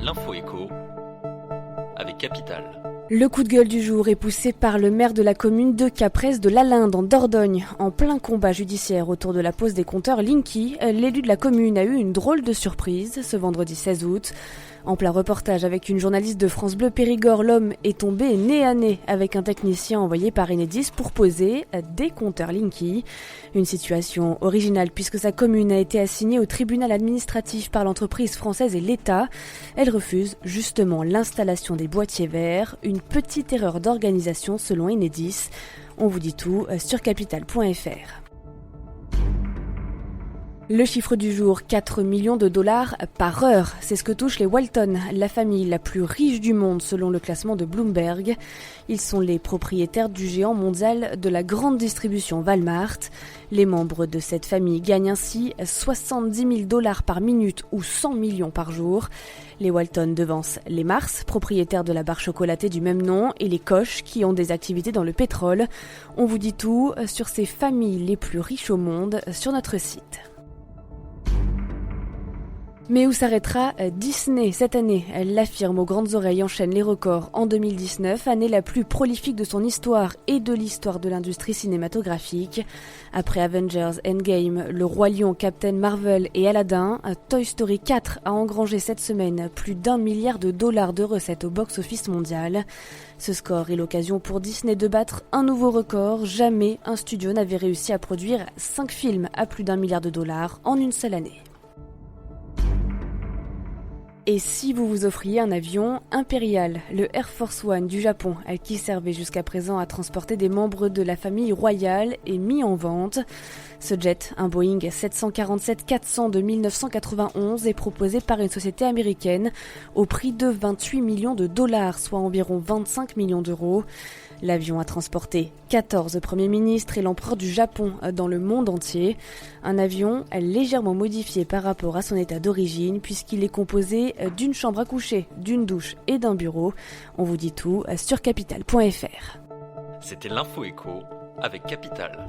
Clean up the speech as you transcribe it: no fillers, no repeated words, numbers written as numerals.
L'info écho avec Capital. Le coup de gueule du jour est poussé par le maire de la commune de Caprès de Lalinde en Dordogne. En plein combat judiciaire autour de la pose des compteurs Linky, l'élu de la commune a eu une drôle de surprise ce vendredi 16 août. En plein reportage avec une journaliste de France Bleu Périgord, l'homme est tombé nez à nez avec un technicien envoyé par Enedis pour poser des compteurs Linky. Une situation originale puisque sa commune a été assignée au tribunal administratif par l'entreprise française et l'État. Elle refuse justement l'installation des boîtiers verts, une petite erreur d'organisation selon Enedis. On vous dit tout sur capital.fr. Le chiffre du jour, 4 millions de dollars par heure. C'est ce que touchent les Walton, la famille la plus riche du monde selon le classement de Bloomberg. Ils sont les propriétaires du géant mondial de la grande distribution Walmart. Les membres de cette famille gagnent ainsi 70 000 dollars par minute ou 100 millions par jour. Les Walton devancent les Mars, propriétaires de la barre chocolatée du même nom, et les Koch, qui ont des activités dans le pétrole. On vous dit tout sur ces familles les plus riches au monde sur notre site. Mais où s'arrêtera Disney cette année? La firme aux grandes oreilles enchaîne les records en 2019, année la plus prolifique de son histoire et de l'histoire de l'industrie cinématographique. Après Avengers Endgame, Le Roi Lion, Captain Marvel et Aladdin, Toy Story 4 a engrangé cette semaine plus d'1 milliard de dollars de recettes au box-office mondial. Ce score est l'occasion pour Disney de battre un nouveau record. Jamais un studio n'avait réussi à produire 5 films à plus d'1 milliard de dollars en une seule année. Et si vous vous offriez un avion impérial, le Air Force One du Japon, qui servait jusqu'à présent à transporter des membres de la famille royale, est mis en vente. Ce jet, un Boeing 747-400 de 1991, est proposé par une société américaine au prix de 28 millions de dollars, soit environ 25 millions d'euros. L'avion a transporté 14 premiers ministres et l'empereur du Japon dans le monde entier. Un avion légèrement modifié par rapport à son état d'origine puisqu'il est composé d'une chambre à coucher, d'une douche et d'un bureau. On vous dit tout sur capital.fr. C'était l'info écho avec Capital.